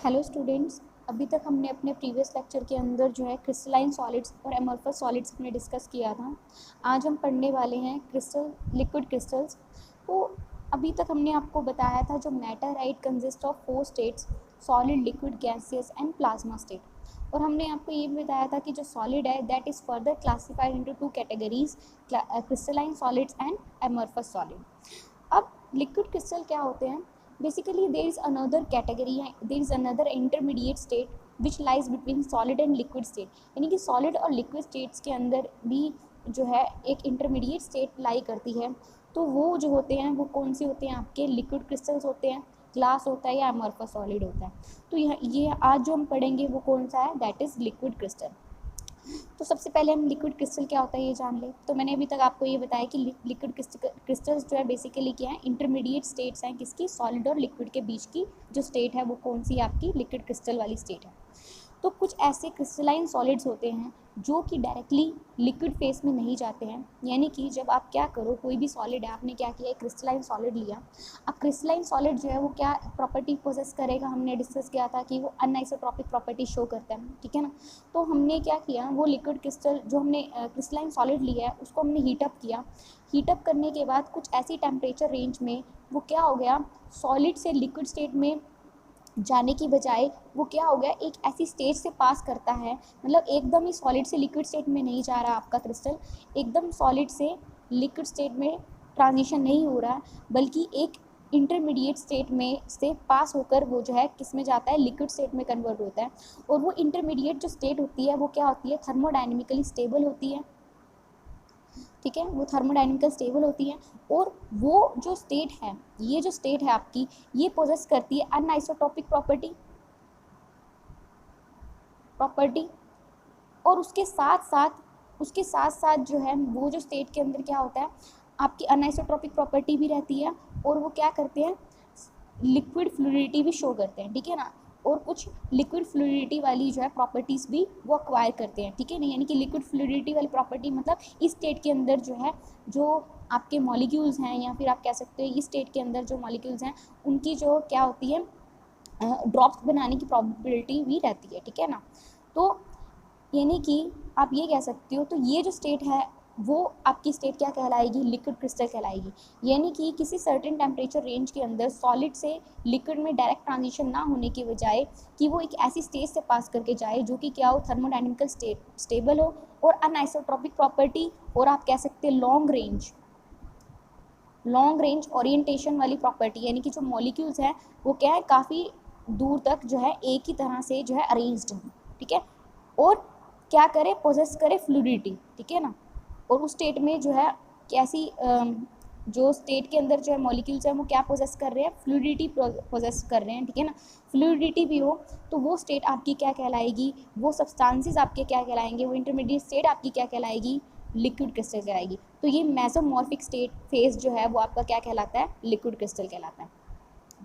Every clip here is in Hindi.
हेलो स्टूडेंट्स, अभी तक हमने अपने प्रीवियस लेक्चर के अंदर जो है क्रिस्टलाइन सॉलिड्स और एमॉर्फस सॉलिड्स हमने डिस्कस किया था। आज हम पढ़ने वाले हैं लिक्विड क्रिस्टल्स। तो अभी तक हमने आपको बताया था जो मैटर है it consist of 4 states: solid, liquid, gaseous and plasma state. और हमने आपको ये भी बताया था कि जो सॉलिड है that is further classified into 2 categories, crystalline solids and amorphous solid. अब लिक्विड क्रिस्टल क्या होते हैं? Basically, there is another category, there is another intermediate state which lies between solid and liquid state। यानी कि solid और liquid states के अंदर भी जो है एक intermediate state लाई करती है। तो वो जो होते हैं वो कौन से होते हैं? आपके liquid crystals होते हैं, ग्लास होता है या amorphous solid होता है। तो ये आज जो हम पढ़ेंगे वो कौन सा है? That is liquid crystal. तो सबसे पहले हम लिक्विड क्रिस्टल क्या होता है ये जान लें। तो मैंने अभी तक आपको ये बताया कि लिक्विड क्रिस्टल्स जो है बेसिकली क्या है? इंटरमीडिएट स्टेट्स हैं किसकी? सॉलिड और लिक्विड के बीच की जो स्टेट है वो कौन सी आपकी? लिक्विड क्रिस्टल वाली स्टेट है। तो कुछ ऐसे क्रिस्टलाइन सॉलिड्स होते हैं जो कि डायरेक्टली लिक्विड फेस में नहीं जाते हैं। यानी कि जब आप क्या करो, कोई भी सॉलिड है, आपने क्या किया, क्रिस्टलाइन सॉलिड लिया। अब क्रिस्टलाइन सॉलिड जो है वो क्या प्रॉपर्टी पोजेस करेगा? हमने डिस्कस किया था कि वो अनआइसोट्रॉपिक प्रॉपर्टी शो करता है, ठीक है ना। तो हमने क्या किया, वो लिक्विड क्रिस्टल जो हमने क्रिस्टलाइन सॉलिड लिया है उसको हमने हीटअप किया। हीटअप करने के बाद कुछ ऐसी टेम्परेचर रेंज में वो क्या हो गया, सॉलिड से लिक्विड स्टेट में जाने की बजाय वो क्या हो गया, एक ऐसी स्टेज से पास करता है। मतलब एकदम ही सॉलिड से लिक्विड स्टेट में नहीं जा रहा आपका क्रिस्टल, एकदम सॉलिड से लिक्विड स्टेट में ट्रांजिशन नहीं हो रहा, बल्कि एक इंटरमीडिएट स्टेट में से पास होकर वो जो है किस में जाता है? लिक्विड स्टेट में कन्वर्ट होता है। और वो इंटरमीडिएट जो स्टेट होती है वो क्या होती है? थर्मोडाइनमिकली स्टेबल होती है, ठीक है। वो थर्मोडाइनमिकल स्टेबल होती है। और वो जो स्टेट है, ये जो स्टेट है आपकी, ये पोजेस करती है अनआइसोटॉपिक प्रॉपर्टी। और उसके साथ साथ जो है वो जो स्टेट के अंदर क्या होता है, आपकी अनआइसोट्रॉपिक प्रॉपर्टी भी रहती है। और वो क्या करते हैं? लिक्विड फ्लूइडिटी भी शो करते हैं, ठीक है ना। और कुछ लिक्विड फ्लूइडिटी वाली जो है प्रॉपर्टीज़ भी वो अक्वायर करते हैं, ठीक है ना। यानी कि लिक्विड फ्लूइडिटी वाली प्रॉपर्टी मतलब इस स्टेट के अंदर जो है जो आपके मॉलिक्यूल्स हैं, या फिर आप कह सकते हो इस स्टेट के अंदर जो मॉलिक्यूल्स हैं उनकी जो क्या होती है, ड्रॉप्स बनाने की प्रॉबिलिटी भी रहती है, ठीक है ना। तो यानी कि आप ये कह सकते हो, तो ये जो स्टेट है वो आपकी स्टेट क्या कहलाएगी? लिक्विड क्रिस्टल कहलाएगी। यानी कि किसी सर्टेन टेम्परेचर रेंज के अंदर सॉलिड से लिक्विड में डायरेक्ट ट्रांजिशन ना होने की बजाय कि वो एक ऐसी स्टेज से पास करके जाए जो कि क्या हो, थर्मोडाइनमिकल स्टेबल हो और अनआइसोट्रॉपिक प्रॉपर्टी, और आप कह सकते हैं लॉन्ग रेंज ओरिएंटेशन वाली प्रॉपर्टी। यानी कि जो मॉलिक्यूल्स हैं वो क्या है, काफ़ी दूर तक जो है एक ही तरह से जो है अरेंज्ड हैं, ठीक है। और क्या करे, पोजेस करे फ्लूइडिटी, ठीक है ना। और उस स्टेट में जो है कैसी जो स्टेट के अंदर जो है मॉलिक्यूल्स हैं वो क्या पोजेस कर रहे हैं? फ्लूइडिटी पोजेस कर रहे हैं, ठीक है ना। फ्लूइडिटी भी हो तो वो स्टेट आपकी क्या कहलाएगी? वो सब्सटेंसेस आपके क्या कहलाएंगे? वो इंटरमीडिएट स्टेट आपकी क्या कहलाएगी? लिक्विड क्रिस्टल कहलाएगी। तो ये मेसोमॉर्फिक स्टेट फेज जो है वो आपका क्या कहलाता है? लिक्विड क्रिस्टल कहलाता है,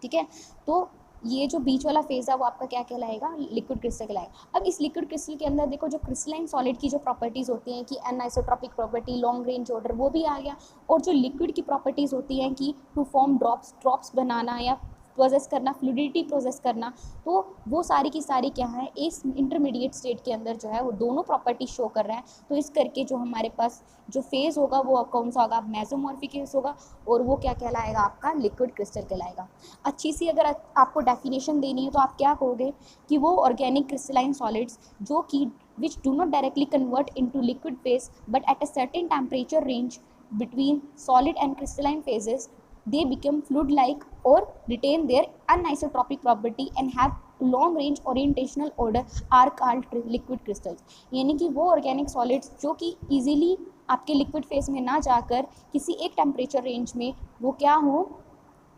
ठीक है। तो ये जो बीच वाला फेज है वो आपका क्या कहलाएगा? लिक्विड क्रिस्टल कहलाएगा। अब इस लिक्विड क्रिस्टल के अंदर देखो, जो क्रिस्टलाइन सॉलिड की जो प्रॉपर्टीज़ होती हैं कि अनआइसोट्रॉपिक प्रॉपर्टी, लॉन्ग रेंज ऑर्डर, वो भी आ गया। और जो लिक्विड की प्रॉपर्टीज़ होती हैं कि टू फॉर्म ड्रॉप्स बनाना या प्रोसेस करना, फ्लूइडिटी प्रोसेस करना, तो वो सारी की सारी क्या है, इस इंटरमीडिएट स्टेट के अंदर जो है वो दोनों प्रॉपर्टी शो कर रहा है। तो इस करके जो हमारे पास जो फेज़ होगा वो कौन सा होगा? मेसोमॉर्फिक फेज होगा। और वो क्या कहलाएगा? आपका लिक्विड क्रिस्टल कहलाएगा। अच्छी सी अगर आपको डेफिनेशन देनी है तो आप क्या कहोगे कि वो ऑर्गेनिक क्रिस्टलाइन सॉलिड्स जो कि which do not directly convert into liquid phase but at a certain temperature range between solid and crystalline phases they become fluid like or retain their anisotropic property and have long range orientational order are called liquid crystals। यानी कि वो ऑर्गेनिक सॉलिड्स जो कि इजीली आपके लिक्विड फेज में ना जाकर किसी एक टेम्परेचर रेंज में वो क्या हो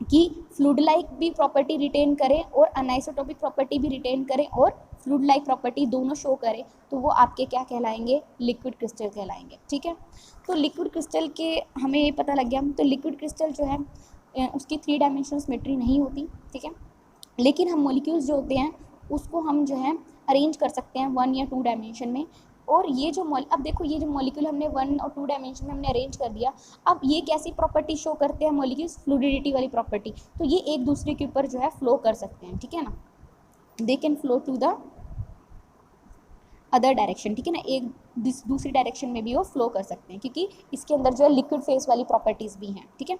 कि फ्लूइड लाइक भी प्रॉपर्टी रिटेन करें और अनाइसोटॉपिक प्रॉपर्टी भी रिटेन करें और फ्लूइड लाइक प्रॉपर्टी दोनों शो करें, तो वो आपके क्या कहलाएंगे? लिक्विड क्रिस्टल कहलाएंगे, ठीक है। तो लिक्विड क्रिस्टल के हमें ये पता लग गया। तो लिक्विड क्रिस्टल जो है उसकी 3 डायमेंशनल सिमेट्री नहीं होती, ठीक है। लेकिन हम मॉलिक्यूल्स जो होते हैं उसको हम जो है अरेंज कर सकते हैं 1 या 2 डायमेंशन में। और ये जो अब देखो, ये जो मॉलिक्यूल हमने 1 और 2 डायमेंशन में हमने अरेंज कर दिया। अब ये कैसी प्रॉपर्टी शो करते हैं मॉलिक्यूल्स? फ्लूइडिटी वाली प्रॉपर्टी। तो ये एक दूसरे के ऊपर जो है फ्लो कर सकते हैं, ठीक है ना। They can flow to the other direction, ठीक है ना, एक दूसरी डायरेक्शन में भी वो फ्लो कर सकते हैं, क्योंकि इसके अंदर जो है लिक्विड फेस वाली प्रॉपर्टीज़ भी हैं, ठीक है।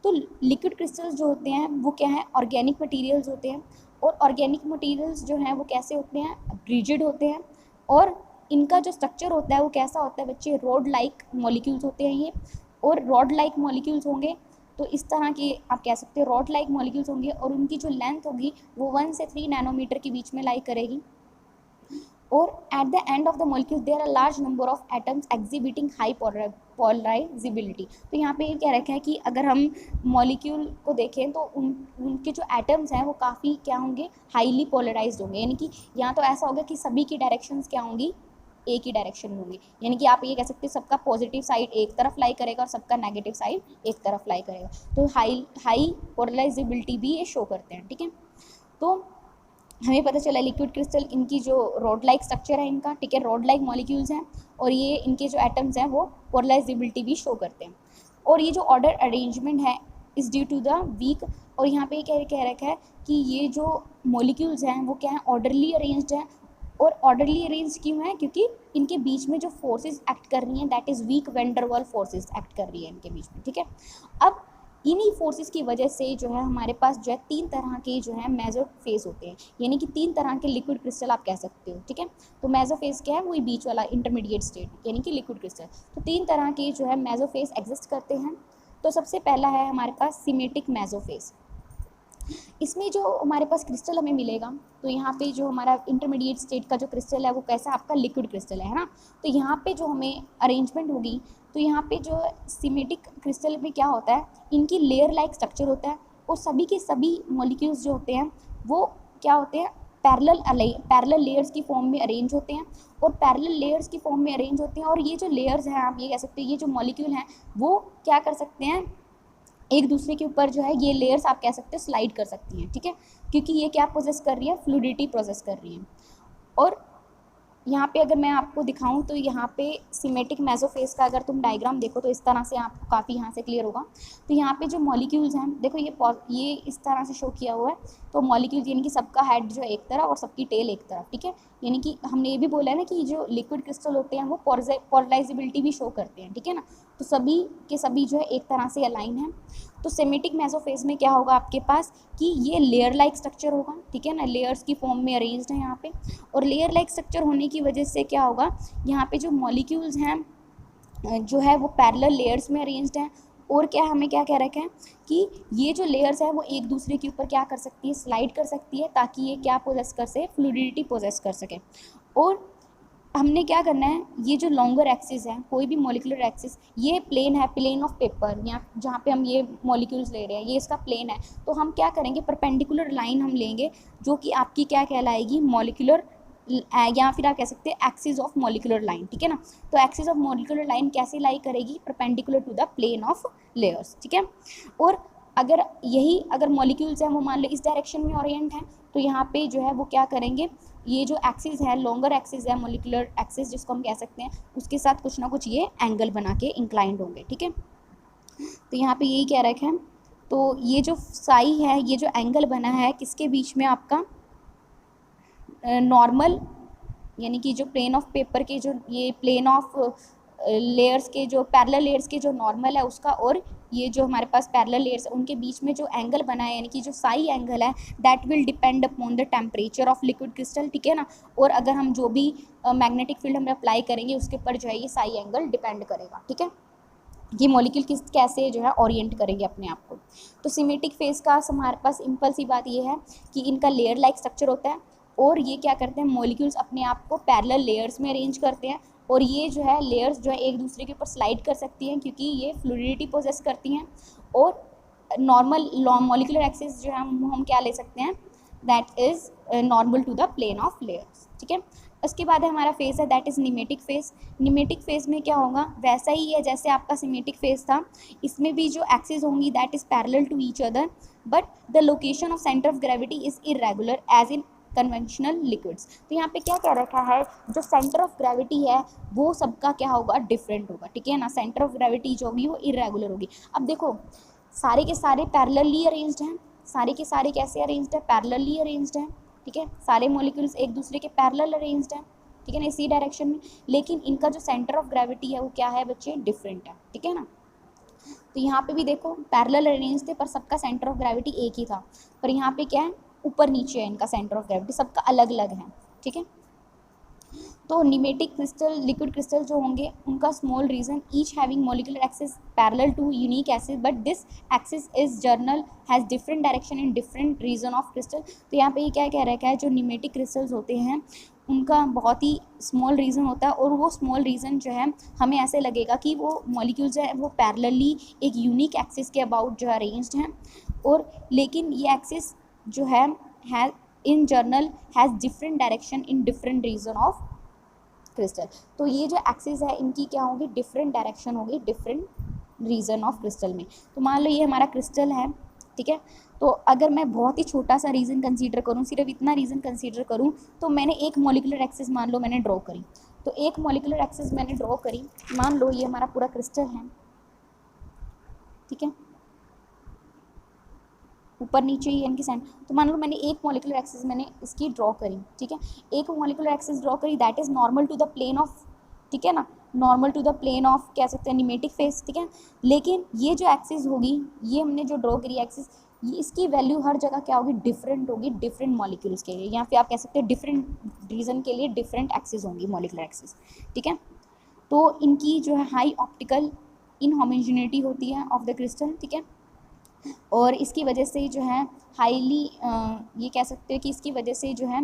तो लिक्विड क्रिस्टल्स जो होते हैं वो क्या है, ऑर्गेनिक मटेरियल्स होते हैं, और ऑर्गेनिक मटेरियल्स जो हैं वो कैसे होते हैं, रिजिड होते हैं, और इनका जो स्ट्रक्चर होता है वो कैसा होता है बच्चे, रॉड लाइक मॉलिक्यूल्स होते हैं ये, और रॉड लाइक मॉलिक्यूल्स होंगे तो इस तरह के आप कह सकते हो रॉड लाइक मॉलिक्यूल्स होंगे, और उनकी जो लेंथ होगी वो 1 से 3 नैनोमीटर के बीच में लाई करेगी, और at the end of the molecule there are large number of atoms exhibiting high polarizability. तो यहाँ पे ये क्या रखा है कि अगर हम मॉलिक्यूल को देखें तो उनके जो एटम्स हैं वो काफ़ी क्या होंगे, हाईली पोलराइज्ड होंगे, यानी कि यहाँ तो ऐसा होगा कि सभी की डायरेक्शंस क्या होंगी, एक ही डायरेक्शन में होंगी, यानी कि आप ये कह सकते हैं सबका पॉजिटिव साइड एक तरफ लाई करेगा और सबका नेगेटिव साइड एक तरफ लाई करेगा, तो हाई पोलराइजिबिलिटी भी ये शो करते हैं, ठीक है। तो हमें पता चला लिक्विड क्रिस्टल इनकी जो रॉड लाइक स्ट्रक्चर है इनका, ठीक है, रॉड लाइक मॉलिक्यूल्स हैं, और ये इनके जो एटम्स हैं वो पोलराइजिबिलिटी भी शो करते हैं, और ये जो ऑर्डर अरेंजमेंट है is due to the weak, और यहाँ पे कह रखा है कि ये जो मॉलिक्यूल्स हैं वो क्या है, ऑर्डरली अरेंज्ड हैं, और ऑर्डरली अरेंज क्यों है, क्योंकि इनके बीच में जो फोर्सेस एक्ट कर रही हैं दैट इज़ वीक वैन वाल फोर्सेस एक्ट कर रही है इनके बीच में, ठीक है। अब इन्हीं फोर्सेस की वजह से जो है हमारे पास जो है 3 तरह के जो है मेसोफेज होते हैं, यानी कि 3 तरह के लिक्विड क्रिस्टल आप कह सकते हो, ठीक है। तो मेसोफेज क्या है, वही बीच वाला इंटरमीडिएट स्टेट यानी कि लिक्विड क्रिस्टल। तो 3 तरह के जो है मेसोफेज एग्जिस्ट करते हैं। तो सबसे पहला है हमारे पास सिमेटिक मेसोफेज। इसमें जो हमारे पास क्रिस्टल हमें मिलेगा, तो यहाँ पे जो हमारा इंटरमीडिएट स्टेट का जो क्रिस्टल है वो कैसा आपका लिक्विड क्रिस्टल है ना। तो यहाँ पे जो हमें अरेंजमेंट होगी, तो यहाँ पे जो सिमेटिक क्रिस्टल में क्या होता है, इनकी लेयर लाइक स्ट्रक्चर होता है, और सभी के सभी मॉलिक्यूल्स जो होते हैं वो क्या होते हैं, पैरेलल लेयर्स की फॉर्म में अरेंज होते हैं, और पैरेलल लेयर्स की फॉर्म में अरेंज होते हैं, और ये जो लेयर्स हैं आप ये कह सकते हैं, ये जो मॉलिक्यूल हैं वो क्या कर सकते हैं, एक दूसरे के ऊपर जो है ये लेयर्स आप कह सकते हैं स्लाइड कर सकती हैं, ठीक है, क्योंकि ये क्या प्रोसेस कर रही है, फ्लूइडिटी प्रोसेस कर रही है। और यहाँ पे अगर मैं आपको दिखाऊं तो यहाँ पे सिमेटिक मेसोफेज का अगर तुम डायग्राम देखो तो इस तरह से आपको काफ़ी यहाँ से क्लियर होगा। तो यहाँ पे जो मॉलिक्यूल्स हैं देखो ये इस तरह से शो किया हुआ है, तो मॉलिक्यूल्स यानी कि सबका हेड जो है एक तरफ और सबकी टेल एक तरफ, ठीक है। यानी कि हमने ये भी बोला है ना कि जो लिक्विड क्रिस्टल होते हैं वो पोलराइजिबिलिटी भी शो करते हैं, ठीक है ना। तो सभी के सभी जो है एक तरह से अलाइन है। तो सिमेटिक मेसोफेज में क्या होगा आपके पास कि ये लेयर लाइक स्ट्रक्चर होगा, ठीक है ना, लेयर्स की फॉर्म में अरेंज्ड है यहाँ पे, और लेयर लाइक स्ट्रक्चर होने की वजह से क्या होगा, यहाँ पे जो मॉलिक्यूल्स हैं जो है वो पैरेलल लेयर्स में अरेंज्ड हैं, और क्या हमें क्या कह रखा है कि ये जो लेयर्स है वो एक दूसरे के ऊपर क्या कर सकती है, स्लाइड कर सकती है, ताकि ये क्या पोजेस कर सके, फ्लूइडिटी पोजेस कर सके। और हमने क्या करना है, ये जो लॉन्गर एक्सिस है, कोई भी मॉलिक्यूलर एक्सिस, ये प्लेन है, प्लेन ऑफ पेपर, यहाँ जहाँ पे हम ये मॉलिक्यूल्स ले रहे हैं ये इसका प्लेन है, तो हम क्या करेंगे, परपेंडिकुलर लाइन हम लेंगे जो कि आपकी क्या कहलाएगी, मॉलिक्यूलर, या फिर आप कह सकते हैं एक्सिस ऑफ मॉलिक्यूलर लाइन, ठीक है ना। तो एक्सिस ऑफ मॉलिक्यूलर लाइन कैसे लाई करेगी, perpendicular to the plane of layers, ठीक है। और अगर मॉलिक्यूल्स हैं वो मान लो इस डायरेक्शन में ओरिएंट है, तो यहाँ पे जो है वो क्या करेंगे, ये जो एक्सिस है, लॉन्गर एक्सिस है, मॉलिक्यूलर एक्सिस जिसको हम कह सकते हैं, उसके साथ कुछ ना कुछ ये एंगल बना के इंक्लाइंड होंगे, ठीक है। तो यहाँ पे यही कह रखे हैं। तो ये जो साई है, ये जो एंगल बना है किसके बीच में, आपका नॉर्मल यानी कि जो प्लेन ऑफ पेपर के जो ये प्लेन ऑफ लेयर्स के जो पैरेलल लेयर्स के जो नॉर्मल है उसका, और ये जो हमारे पास पैरेलल लेयर्स है उनके बीच में जो एंगल बना है, यानी कि जो साई एंगल है that will depend upon the temperature of liquid crystal, ठीक है ना। और अगर हम जो भी मैग्नेटिक फील्ड हम अप्लाई करेंगे उसके ऊपर जो है ये साई एंगल डिपेंड करेगा, ठीक है, ये मॉलिक्यूल कैसे जो है ओरिएंट करेंगे अपने आप को। तो सिमेटिक फेज का हमारे पास सिंपल सी बात ये है कि इनका लेयर लाइक स्ट्रक्चर होता है, और ये क्या करते हैं, मॉलिक्यूल्स अपने आप को पैरेलल लेयर्स में अरेंज करते हैं, और ये जो है लेयर्स जो है एक दूसरे के ऊपर स्लाइड कर सकती हैं क्योंकि ये फ्लूइडिटी पोजेस करती हैं, और नॉर्मल मॉलिक्यूलर एक्सिस जो है हम क्या ले सकते हैं, that is normal to the plane of layers, ठीक है। उसके बाद हमारा फेस है that is nematic phase. Nematic phase में क्या होगा, वैसा ही है जैसे आपका सिमेटिक फेस था, इसमें भी जो एक्सिस होंगी that is parallel to each other, but the location of centre of gravity is irregular as in conventional liquids. तो यहाँ पे क्या कह रखा है, जो सेंटर ऑफ ग्रेविटी है वो सबका क्या होगा, डिफरेंट होगा, ठीक है ना। सेंटर ऑफ ग्रेविटी जो होगी वो इरेगुलर होगी। अब देखो सारे के सारे पैरेलली अरेंज्ड हैं, सारे के सारे कैसे अरेंज्ड है, पैरेलली अरेंज्ड हैं, ठीक है, सारे मॉलिक्यूल्स एक दूसरे के पैरेलल अरेंज्ड हैं, ठीक है ना, इसी डायरेक्शन में, लेकिन इनका जो सेंटर ऑफ ग्रेविटी है वो क्या है बच्चे, डिफरेंट है, ठीक है ना। तो यहाँ पे भी देखो पैरेलल अरेंज थे पर सबका सेंटर ऑफ ग्रेविटी एक ही था, पर यहाँ पे क्या है, ऊपर नीचे है इनका सेंटर ऑफ ग्रेविटी, सबका अलग अलग है, ठीक है। तो निमेटिक क्रिस्टल, लिक्विड क्रिस्टल जो होंगे उनका small region each having molecular axis parallel to unique axis, but this axis is general has different direction in different region of crystal. तो यहाँ पे ये क्या कह रखा है, जो निमेटिक क्रिस्टल्स होते हैं उनका बहुत ही स्मॉल रीजन होता है, और वो स्मॉल रीजन जो है हमें ऐसे लगेगा कि वो मॉलिक्यूल्स है वो पैरेलली एक यूनिक एक्सिस के अबाउट जो है अरेंज्ड हैं, और लेकिन ये एक्सिस जो है in general has different direction in different region of crystal. तो ये जो एक्सिस है इनकी क्या होगी, डिफरेंट डायरेक्शन होगी डिफरेंट रीजन ऑफ क्रिस्टल में। तो मान लो ये हमारा क्रिस्टल है, ठीक है, तो अगर मैं बहुत ही छोटा सा रीजन कंसीडर करूँ, सिर्फ इतना रीजन कंसीडर करूँ, तो मैंने एक मॉलिक्यूलर एक्सिस मान लो मैंने ड्रॉ करी, तो एक मॉलिक्यूलर एक्सिस मैंने ड्रॉ करी, मान लो ये हमारा पूरा क्रिस्टल है, ठीक है, ऊपर नीचे ही इनकी सेंटर, तो मान लो मैंने एक मॉलिक्यूलर एक्सिस मैंने इसकी ड्रॉ करी, ठीक है, एक मॉलिक्यूलर एक्सिस ड्रॉ करी, that is normal to the plane of, ठीक है ना, normal to the plane of कह सकते हैं निमेटिक फेस, ठीक है। लेकिन ये जो एक्सिस होगी, ये हमने जो ड्रॉ करी एक्सिस, ये इसकी वैल्यू हर जगह क्या होगी, डिफरेंट होगी डिफरेंट मॉलिक्यूल्स के लिए, या फिर आप कह सकते हैं डिफरेंट रीजन के लिए डिफरेंट एक्सिस होंगी मॉलिक्यूलर एक्सिस, ठीक है। तो इनकी जो है हाई ऑप्टिकल इनहोमोजेनिटी होती है ऑफ द क्रिस्टल, ठीक है, और इसकी वजह से जो है हाईली ये कह सकते हैं कि इसकी वजह से जो है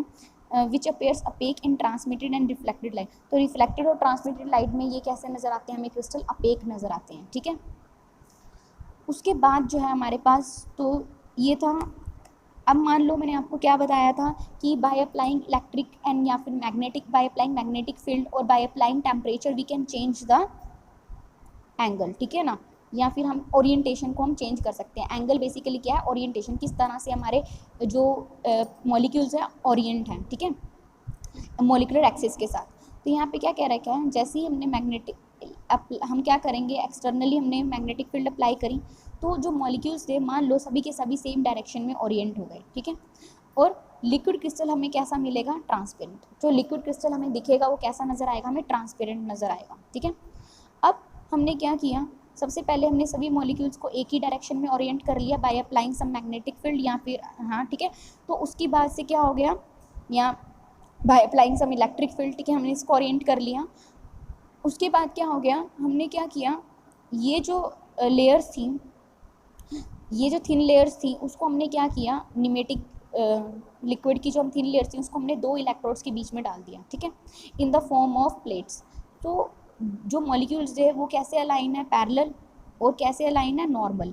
which appears opaque in transmitted and reflected light, तो रिफ्लेक्टेड और ट्रांसमिटेड लाइट में ये कैसे नज़र आते हैं हमें क्रिस्टल, अपेक नज़र आते हैं, ठीक है। उसके बाद जो है हमारे पास, तो ये था, अब मान लो मैंने आपको क्या बताया था कि बाय अप्लाइंग इलेक्ट्रिक एंड या फिर magnetic, by applying magnetic field और by applying temperature we can change the angle, ठीक है ना, या फिर हम ओरिएंटेशन को हम चेंज कर सकते हैं। एंगल बेसिकली क्या है, ओरिएंटेशन, किस तरह से हमारे जो मॉलिक्यूल्स हैं ओरिएंट हैं, ठीक है, मॉलिक्यूलर एक्सिस के साथ। तो यहाँ पे क्या कह रखा है, जैसे ही हमने मैग्नेटिक हम क्या करेंगे, एक्सटर्नली हमने मैग्नेटिक फील्ड अप्लाई करी, तो जो मॉलिक्यूल्स थे मान लो सभी के सभी सेम डायरेक्शन में ओरिएंट हो गए, ठीक है, और लिक्विड क्रिस्टल हमें कैसा मिलेगा, ट्रांसपेरेंट। जो लिक्विड क्रिस्टल हमें दिखेगा वो कैसा नज़र आएगा, हमें ट्रांसपेरेंट नज़र आएगा, ठीक है। अब हमने क्या किया, सबसे पहले हमने सभी मॉलिक्यूल्स को एक ही डायरेक्शन में ओरिएंट कर लिया by applying some magnetic field या फिर हाँ, ठीक है, तो उसकी बाद से क्या हो गया, या by applying some electric field, ठीक है, हमने इसको ओरिएंट कर लिया। उसके बाद क्या हो गया, हमने क्या किया, ये जो लेयर्स थी, ये जो थिन लेयर्स थी उसको हमने क्या किया, निमेटिक लिक्विड की जो हम थिन लेयर्स थी उसको हमने 2 इलेक्ट्रोड्स के बीच में डाल दिया, ठीक है, इन द फॉर्म ऑफ प्लेट्स। तो जो मॉलिक्यूल्स है वो कैसे अलाइन है, पैरेलल, और कैसे अलाइन है, normal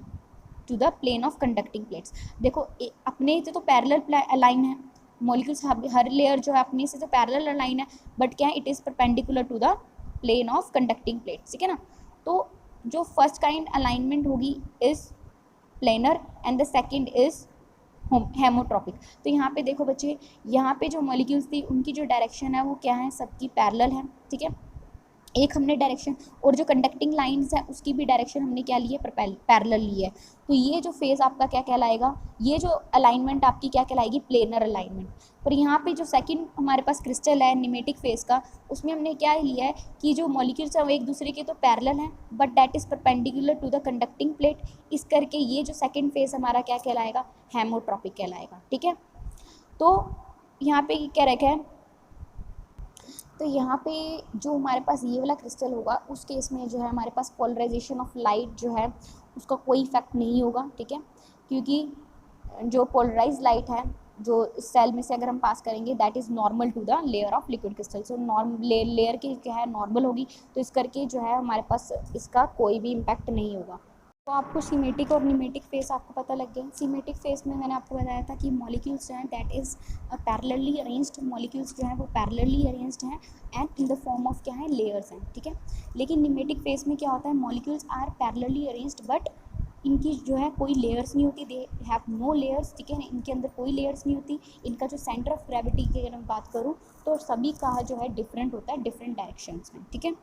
to the plane of conducting plates. देखो अपने से तो पैरेलल अलाइन है मॉलिक्यूल्स, हर लेयर जो है अपने से तो पैरेलल अलाइन है, बट क्या है, it is perpendicular to the plane of conducting plates, ठीक है ना। तो जो फर्स्ट काइंड अलाइनमेंट होगी is planar and the second is homeotropic. तो यहाँ पे देखो बच्चे, यहाँ पे जो मॉलिक्यूल्स थी उनकी जो डायरेक्शन है वो क्या है, सबकी पैरेलल है, ठीक है, एक हमने डायरेक्शन, और जो कंडक्टिंग लाइंस है उसकी भी डायरेक्शन हमने क्या ली है, पैरेलल ली है। तो ये जो फेज आपका क्या कहलाएगा, ये जो अलाइनमेंट आपकी क्या कहलाएगी, प्लेनर अलाइनमेंट। पर यहाँ पे जो सेकंड हमारे पास क्रिस्टल है निमेटिक फेज का, उसमें हमने क्या लिया है कि जो मॉलिक्यूल्स हैं वो एक दूसरे के तो पैरेलल हैं, but that is perpendicular to the conducting plate, इस करके ये जो सेकेंड फेज हमारा क्या कहलाएगा, हेमोट्रॉपिक कहलाएगा, ठीक है। तो यहाँ पे क्या रखा है, तो यहाँ पे जो हमारे पास ये वाला क्रिस्टल होगा उस केस में जो है हमारे पास पोलराइजेशन ऑफ लाइट जो है उसका कोई इफेक्ट नहीं होगा, ठीक है, क्योंकि जो पोलराइज लाइट है जो इस सेल में से अगर हम पास करेंगे that is normal to the layer of liquid crystal, so layer की क्या है नॉर्मल होगी, तो इस करके जो है हमारे पास इसका कोई भी इम्पैक्ट नहीं होगा। तो आपको सीमेटिक और निमेटिक फेस आपको पता लग गया। सीमेटिक फेस में मैंने आपको बताया था कि मॉलिक्यूल्स जो हैं that is parallelly arranged, molecules जो हैं वो पैरेलली अरेंज्ड हैं and in the form of क्या है, लेयर्स हैं, ठीक है। लेकिन निमेटिक फेस में क्या होता है, molecules are parallelly arranged but इनकी जो है कोई लेयर्स नहीं होती, दे हैव नो लेयर्स, ठीक है ना, इनके अंदर कोई लेयर्स नहीं होती। इनका जो सेंटर ऑफ ग्रेविटी की अगर मैं बात करूँ तो सभी का जो है डिफरेंट होता है डिफरेंट डायरेक्शंस में, ठीक है।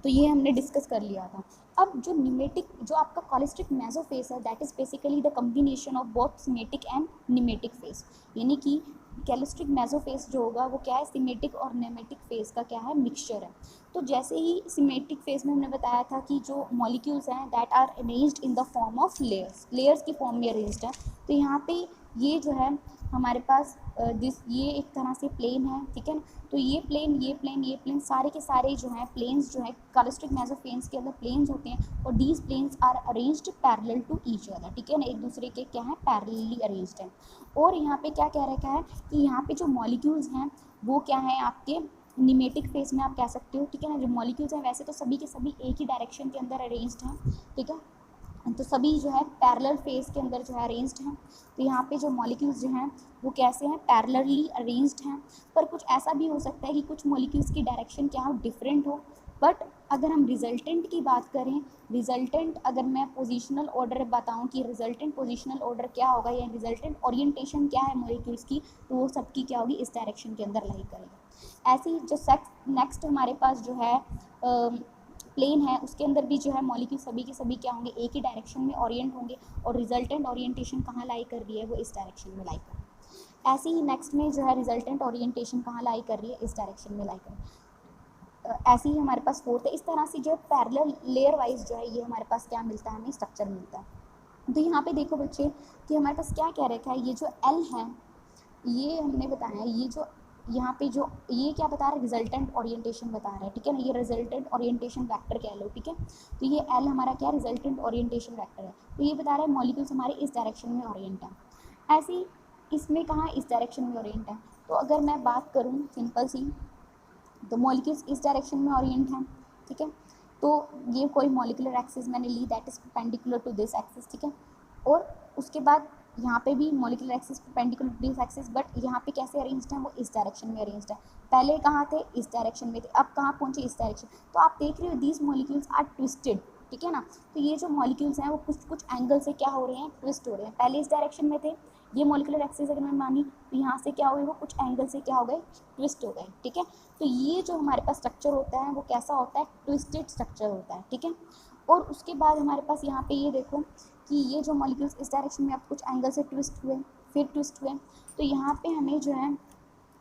तो ये हमने डिस्कस कर लिया था। अब जो निमेटिक, जो आपका कॉलिस्टिक मेसोफेस है that is basically the combination of both semantic and pneumatic face, यानी कि कैलोस्ट्रिक मेसोफेज जो होगा वो क्या है, सिमेट्रिक और नेमेटिक फेज का क्या है, मिक्सचर है। तो जैसे ही सिमेट्रिक फेज में हमने बताया था कि जो मॉलिक्यूल्स हैं that are arranged in the form of layers, layers की फॉर्म में अरेंज्ड है। तो यहाँ पे ये जो है हमारे पास ये एक तरह से प्लेन है, ठीक है ना। तो ये प्लेन, ये प्लेन, ये प्लेन, सारे के सारे जो हैं प्लेन्स जो है कैलोस्ट्रिक मेसोफेज के अंदर प्लेन्स होते हैं, और these planes are arranged parallel to each other, ठीक है ना, एक दूसरे के क्या है, पैरेलली अरेंज्ड है। और यहाँ पे क्या कह रखा है कि यहाँ पे जो मॉलिक्यूल्स हैं वो क्या है, आपके निमेटिक फेज में आप कह सकते हो, ठीक है ना। जो मॉलिक्यूल्स हैं वैसे तो सभी के सभी एक ही डायरेक्शन के अंदर अरेंज्ड हैं, ठीक है, तो सभी जो है पैरेलल फेज के अंदर जो है अरेंज्ड हैं। तो यहाँ पे जो मॉलिक्यूल्स जो हैं वो कैसे हैं, पैरेलली अरेंज्ड हैं। पर कुछ ऐसा भी हो सकता है कि कुछ मॉलिक्यूल्स की डायरेक्शन क्या हो, डिफरेंट हो। बट अगर हम रिजल्टेंट की बात करें, रिजल्टेंट अगर मैं पोजीशनल ऑर्डर बताऊं कि रिजल्टेंट पोजीशनल ऑर्डर क्या होगा या रिजल्टेंट ओरिएंटेशन क्या है मॉलिक्यूल्स की, तो वो सबकी क्या होगी, इस डायरेक्शन के अंदर लाई करेगा। ऐसे ही जो नेक्स्ट हमारे पास जो है प्लेन है, उसके अंदर भी जो है मॉलिक्यूल सभी के सभी क्या होंगे, एक ही डायरेक्शन में ओरिएंट होंगे, और रिजल्टेंट ओरिएंटेशन कहाँ लाई कर रही है, वो इस डायरेक्शन में लाई कर रही है। ऐसे ही नेक्स्ट में जो है रिजल्टेंट ओरिएंटेशन कहाँ लाई कर रही है, इस डायरेक्शन में लाई कर रही है। ऐसे ही हमारे पास फोर्थ है। इस तरह से जो पैरेलल लेयर वाइज जो है ये हमारे पास क्या मिलता है, हमें स्ट्रक्चर मिलता है। तो यहाँ पे देखो बच्चे कि हमारे पास क्या कह रखा है, ये जो एल है, ये हमने बताया, ये जो यहाँ पे जो ये क्या बता रहा है, रिजल्टेंट ओरिएंटेशन बता रहा है, ठीक है ना, ये रिजल्टेंट ओरिएंटेशन वेक्टर कह लो, ठीक है। तो ये एल हमारा क्या, रिजल्टेंट ओरिएंटेशन वेक्टर है। तो ये बता रहा है मॉलिक्यूल्स हमारे इस डायरेक्शन में ओरिएंट है। ऐसे ही इसमें कहाँ, इस डायरेक्शन में ओरिएंट है। तो अगर मैं बात करूँ सिंपल सी, तो मॉलिक्यूल्स इस डायरेक्शन में ओरिएंट हैं, ठीक है। तो ये कोई मॉलिकुलर एक्सिस मैंने ली that is perpendicular to this axis, ठीक है। और उसके बाद यहाँ पे भी molecular axis perpendicular to this axis, but यहाँ पे कैसे अरेंज्ड है, वो इस डायरेक्शन में अरेंज्ड है। पहले कहाँ थे, इस डायरेक्शन में थे, अब कहाँ पहुँचे, इस डायरेक्शन। तो आप देख रहे हो दीज मॉलिक्यूल्स आर ट्विस्टेड, ठीक है ना। तो ये जो मॉलिक्यूल्स हैं वो कुछ कुछ एंगल से क्या हो रहे हैं, ट्विस्ट हो रहे हैं। पहले इस डायरेक्शन में थे, ये मॉलिकुलर एक्सिस अगर मैं मानी तो यहाँ से क्या हुए, वो कुछ एंगल से क्या हो गए, ट्विस्ट हो गए, ठीक है। तो ये जो हमारे पास स्ट्रक्चर होता है वो कैसा होता है, ट्विस्टेड स्ट्रक्चर होता है, ठीक है। और उसके बाद हमारे पास यहाँ पे ये देखो कि ये जो मॉलिक्यूल्स इस डायरेक्शन में अब कुछ एंगल से ट्विस्ट हुए, फिर ट्विस्ट हुए। तो यहाँ पे हमें जो है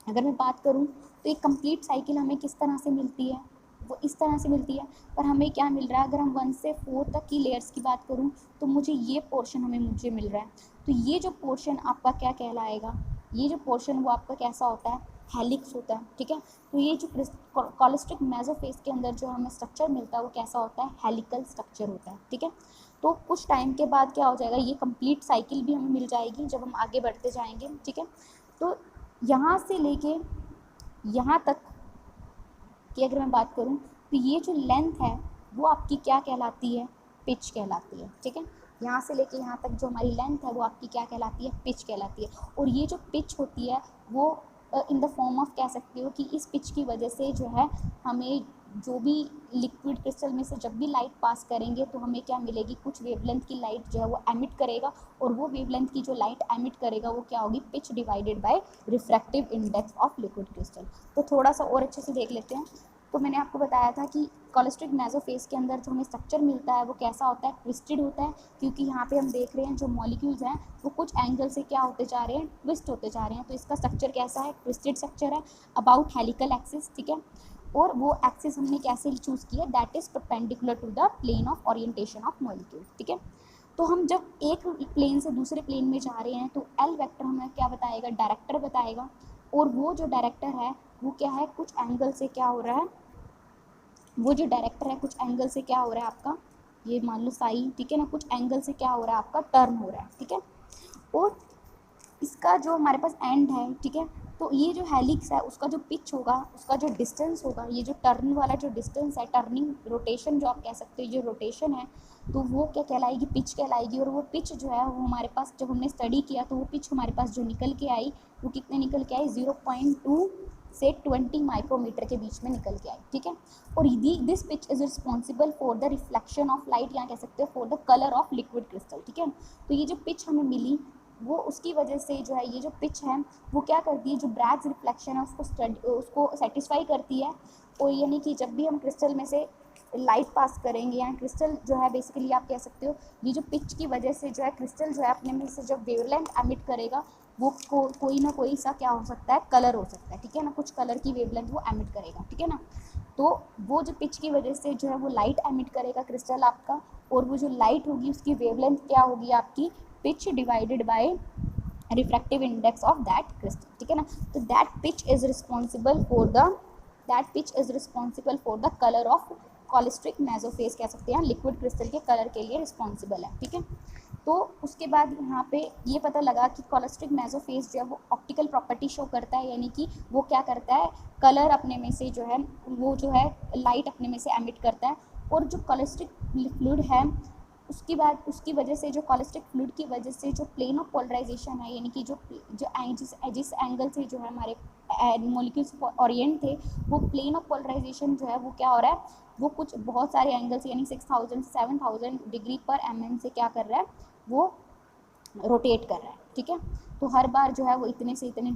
अगर मैं बात करूँ तो एक कंप्लीट साइकिल हमें किस तरह से मिलती है, वो इस तरह से मिलती है। पर हमें क्या मिल रहा है, अगर हम 1 से 4 तक की लेयर्स की बात करूँ तो मुझे ये पोर्शन मुझे मिल रहा है। तो ये जो पोर्शन आपका क्या कहलाएगा, ये जो पोर्शन वो आपका कैसा होता है, हेलिक्स होता है, ठीक है। तो ये जो कैलोस्ट्रिक मेसोफेज के अंदर जो हमें स्ट्रक्चर मिलता है वो कैसा होता है, हेलिकल स्ट्रक्चर होता है, ठीक है। तो कुछ टाइम के बाद क्या हो जाएगा, ये कंप्लीट साइकिल भी हमें मिल जाएगी जब हम आगे बढ़ते जाएंगे, ठीक है। तो यहाँ से लेके यहाँ तक की अगर मैं बात करूँ तो ये जो लेंथ है वो आपकी क्या कहलाती है, पिच कहलाती है, ठीक है। यहाँ से लेके यहाँ तक जो हमारी लेंथ है वो आपकी क्या कहलाती है, पिच कहलाती है। और ये जो पिच होती है वो इन द फॉर्म ऑफ कह सकते हो कि इस पिच की वजह से जो है हमें जो भी लिक्विड क्रिस्टल में से जब भी लाइट पास करेंगे तो हमें क्या मिलेगी, कुछ वेवलेंथ की लाइट जो है वो एमिट करेगा, और वो वेवलेंथ की जो लाइट एमिट करेगा वो क्या होगी, pitch divided by refractive index of liquid crystal. तो थोड़ा सा और अच्छे से देख लेते हैं। तो मैंने आपको बताया था कि कैलोस्ट्रिक मेसोफेज के अंदर जो हमें स्ट्रक्चर मिलता है वो कैसा होता है, ट्विस्टेड होता है, क्योंकि यहाँ पे हम देख रहे हैं जो मॉलिक्यूल्स हैं वो कुछ एंगल से क्या होते जा रहे हैं, ट्विस्ट होते जा रहे हैं। तो इसका स्ट्रक्चर कैसा है, ट्विस्टेड स्ट्रक्चर है अबाउट हेलिकल एक्सिस, ठीक है। और वो एक्सिस हमने कैसे चूज़ किया, that is perpendicular to the plane of orientation of molecule, ठीक है। तो हम जब एक प्लेन से दूसरे प्लेन में जा रहे हैं तो एल वेक्टर हमें क्या बताएगा, डायरेक्टर बताएगा। और वो जो डायरेक्टर है वो क्या है, कुछ एंगल से क्या हो रहा है, वो जो डायरेक्टर है कुछ एंगल से क्या हो रहा है आपका, ये मान लो साई, ठीक है ना, कुछ एंगल से क्या हो रहा है आपका, टर्न हो रहा है, ठीक है। और इसका जो हमारे पास एंड है, ठीक है, तो ये जो हेलिक्स है उसका जो पिच होगा, उसका जो डिस्टेंस होगा, ये जो टर्न वाला जो डिस्टेंस है, टर्निंग रोटेशन जो आप कह सकते हो, जो रोटेशन है तो वो क्या कहलाएगी, पिच कहलाएगी। और वो पिच जो है वो हमारे पास जब हमने स्टडी किया तो वो पिच हमारे पास जो निकल के आई वो कितने निकल के आई, 0.2 से 20 माइक्रोमीटर के बीच में निकल के आई, ठीक है। और this pitch is responsible for the reflection of light, यहाँ कह सकते हो for the colour of liquid crystal, ठीक है। तो ये जो पिच हमें मिली वो उसकी वजह से जो है ये जो पिच है वो क्या करती है, जो ब्रैग्स रिफ्लेक्शन है उसको सेटिस्फाई करती है। और यानी कि जब भी हम क्रिस्टल में से लाइट पास करेंगे या क्रिस्टल जो है बेसिकली आप कह सकते हो ये जो पिच की वजह से जो है क्रिस्टल जो है अपने में से जब वेवलेंथ एमिट करेगा वो कोई ना कोई सा क्या हो सकता है, कलर हो सकता है, ठीक है ना, कुछ कलर की वेवलेंथ वो एमिट करेगा, ठीक है ना। तो वो जो पिच की वजह से जो है वो लाइट एमिट करेगा क्रिस्टल आपका, और वो जो लाइट होगी उसकी वेवलेंथ क्या होगी आपकी, pitch divided by refractive index of that crystal, ठीक है ना। तो that pitch is responsible for the colour of cholesteric mesophase, कह सकते हैं लिक्विड क्रिस्टल के कलर के लिए रिस्पॉन्सिबल है, ठीक है। तो उसके बाद यहाँ पे ये पता लगा कि कॉलेस्ट्रिक मेसोफेज जो है वो ऑप्टिकल प्रॉपर्टी शो करता है, यानी कि वो क्या करता है, कलर अपने में से जो है वो जो है लाइट अपने में से एमिट करता है। और जो कॉलेस्ट्रिक फ्लूइड है उसकी बाद उसकी वजह से, जो कॉलेस्ट्रिक फ्लूइड की वजह से जो प्लेन ऑफ पोलराइजेशन है, यानी कि जिस एंगल से जो है हमारे मॉलिक्यूल्स ओरिएंट थे, वो प्लेन ऑफ पोलराइजेशन जो है वो क्या हो रहा है, वो कुछ बहुत सारे एंगल्स यानी 6000 7000 डिग्री पर एमएम से क्या कर रहा है, वो रोटेट कर रहा है, ठीक है। तो हर बार जो है वो इतने से इतने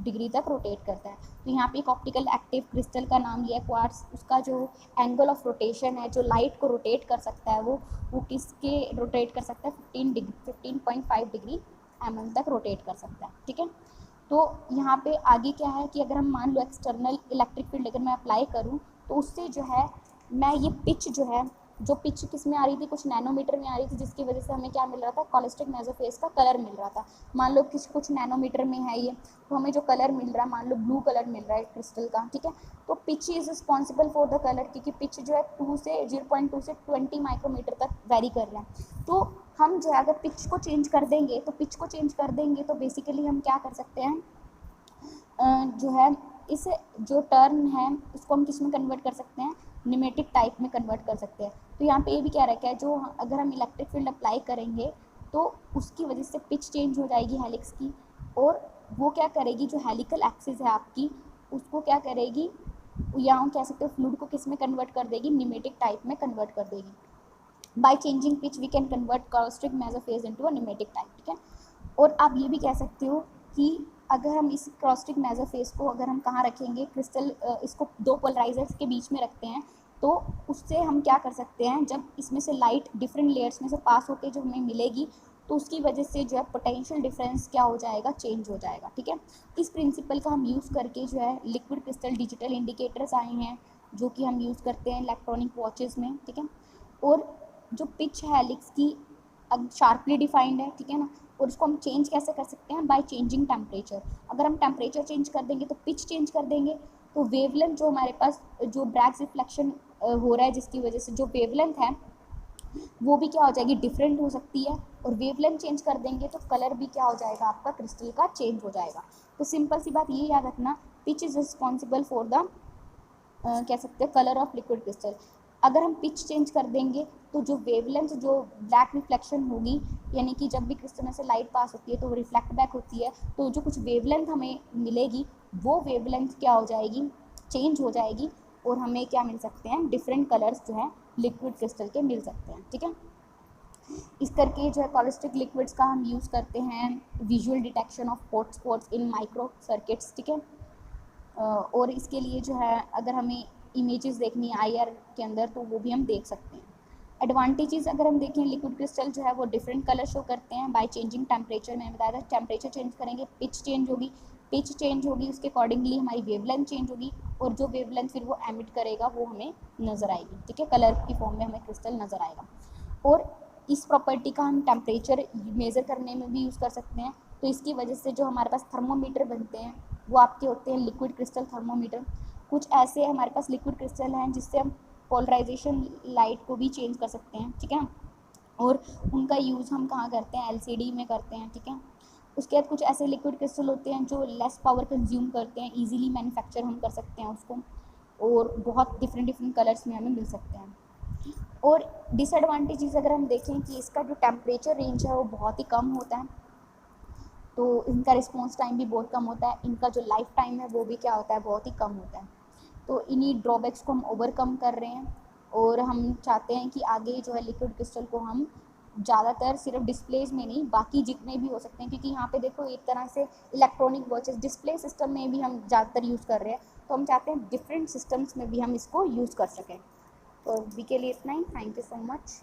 डिग्री तक रोटेट करता है। तो यहाँ पे एक ऑप्टिकल एक्टिव क्रिस्टल का नाम लिया है क्वार्ट्ज, उसका जो एंगल ऑफ रोटेशन है, जो लाइट को रोटेट कर सकता है, वो किसके रोटेट कर सकता है, 15.5 डिग्री एमएम तक रोटेट कर सकता है, ठीक है। तो यहाँ पे आगे क्या है कि अगर हम मान लो एक्सटर्नल इलेक्ट्रिक फील्ड अगर मैं अप्लाई करूँ, तो उससे जो है मैं ये पिच जो है, जो पिच किस में आ रही थी, कुछ नैनोमीटर में आ रही थी, जिसकी वजह से हमें क्या मिल रहा था, कॉलेस्ट्रिक मेसोफेज का कलर मिल रहा था। मान लो कुछ नैनोमीटर में है ये, तो हमें जो कलर मिल रहा है, मान लो ब्लू कलर मिल रहा है क्रिस्टल का, ठीक है। तो pitch is responsible for the colour, क्योंकि पिच जो है 0.2 से 20 माइक्रोमीटर तक वेरी कर रहा है। तो हम जो है अगर पिच को चेंज कर देंगे तो बेसिकली हम क्या कर सकते हैं, जो है इस जो टर्न है इसको हम किस में कन्वर्ट कर सकते हैं, निमेटिक टाइप में कन्वर्ट कर सकते हैं। तो यहाँ पे ये भी क्या रखा है, जो अगर हम इलेक्ट्रिक फील्ड अप्लाई करेंगे तो उसकी वजह से पिच चेंज हो जाएगी हेलिक्स की, और वो क्या करेगी, जो हेलिकल एक्सिस है आपकी उसको क्या करेगी, यहाँ कह सकते हो फ्लूइड को किस में कन्वर्ट कर देगी, निमेटिक टाइप में कन्वर्ट कर देगी। By changing pitch we can convert cholesteric mesophase into a nematic type, ठीक है। और आप ये भी कह सकते हो कि अगर हम इस कॉलेस्ट्रिक मेसोफेज को अगर हम कहाँ रखेंगे, क्रिस्टल इसको दो पोलराइजर्स के बीच में रखते हैं, तो उससे हम क्या कर सकते हैं, जब इसमें से लाइट डिफरेंट लेयर्स में से पास होकर जो हमें मिलेगी, तो उसकी वजह से जो है पोटेंशियल डिफरेंस क्या हो जाएगा, चेंज हो जाएगा, ठीक है। इस प्रिंसिपल का हम यूज़ करके जो है लिक्विड क्रिस्टल डिजिटल इंडिकेटर्स आए हैं, जो कि हम यूज़ करते हैं इलेक्ट्रॉनिक वॉचेस में, ठीक है। और जो पिच है हेलिक्स की अब शार्पली डिफाइंड है, ठीक है ना। और उसको हम चेंज कैसे कर सकते हैं, बाय चेंजिंग टेम्परेचर। अगर हम टेम्परेचर चेंज कर देंगे तो पिच चेंज कर देंगे, तो वेवलेंथ जो हमारे पास जो ब्रैग्स रिफ्लेक्शन हो रहा है जिसकी वजह से जो वेवलेंथ है वो भी क्या हो जाएगी, डिफरेंट हो सकती है। और वेवलेंथ चेंज कर देंगे तो कलर भी क्या हो जाएगा आपका क्रिस्टल का, चेंज हो जाएगा। तो सिंपल सी बात ये याद रखना, pitch is responsible for the कह सकते हैं कलर ऑफ लिक्विड क्रिस्टल। अगर हम पिच चेंज कर देंगे तो जो वेवलेंथ, जो ब्लैक रिफ्लेक्शन होगी, यानी कि जब भी क्रिस्टल में से लाइट पास होती है तो वो रिफ्लेक्ट बैक होती है, तो जो कुछ वेवलेंथ हमें मिलेगी वो वेवलेंथ क्या हो जाएगी, चेंज हो जाएगी, और हमें क्या मिल सकते हैं, डिफरेंट कलर्स जो हैं लिक्विड क्रिस्टल के मिल सकते हैं, ठीक है। इस करके जो है कॉलेस्ट्रिक लिक्विड्स का हम यूज़ करते हैं visual detection of hot spots in micro circuits, ठीक है। और इसके लिए जो है अगर हमें इमेजेस देखनी है आईआर के अंदर तो वो भी हम देख सकते हैं। एडवांटेजेस अगर हम देखें, लिक्विड क्रिस्टल जो है वो डिफरेंट कलर शो करते हैं बाय चेंजिंग टेम्परेचर। मैंने बताया था टेम्परेचर चेंज करेंगे पिच चेंज होगी, उसके अकॉर्डिंगली हमारी वेवलेंथ चेंज होगी, और जो वेवलेंथ फिर वो एमिट करेगा वो हमें नज़र आएगी, ठीक है, कलर की फॉर्म में हमें क्रिस्टल नज़र आएगा। और इस प्रॉपर्टी का हम टेम्परेचर मेज़र करने में भी यूज़ कर सकते हैं। तो इसकी वजह से जो हमारे पास थर्मोमीटर बनते हैं वो आपके होते हैं लिक्विड क्रिस्टल थर्मोमीटर। कुछ ऐसे हमारे पास लिक्विड क्रिस्टल हैं जिससे हम पोलराइजेशन लाइट को भी चेंज कर सकते हैं, ठीक है। और उनका यूज़ हम कहाँ करते हैं, एलसीडी में करते हैं, ठीक है। उसके बाद कुछ ऐसे लिक्विड क्रिस्टल होते हैं जो लेस पावर कंज्यूम करते हैं, इजीली मैन्युफैक्चर हम कर सकते हैं उसको, और बहुत डिफरेंट कलर्स में हमें मिल सकते हैं। और डिसएडवांटेजेस अगर हम देखें कि इसका जो टेम्परेचर रेंज है वो बहुत ही कम होता है, तो इनका रिस्पॉन्स टाइम भी बहुत कम होता है, इनका जो लाइफ टाइम है वो भी क्या होता है, बहुत ही कम होता है। तो इन्हीं ड्रॉबैक्स को हम ओवरकम कर रहे हैं, और हम चाहते हैं कि आगे जो है लिक्विड क्रिस्टल को हम ज़्यादातर सिर्फ डिस्प्लेज में नहीं, बाकी जितने भी हो सकते हैं, क्योंकि यहाँ पे देखो एक तरह से इलेक्ट्रॉनिक वॉचेस डिस्प्ले सिस्टम में भी हम ज़्यादातर यूज़ कर रहे हैं, तो हम चाहते हैं डिफरेंट सिस्टम्स में भी हम इसको यूज़ कर सकें। तो अभी के लिए इतना ही, थैंक यू सो मच।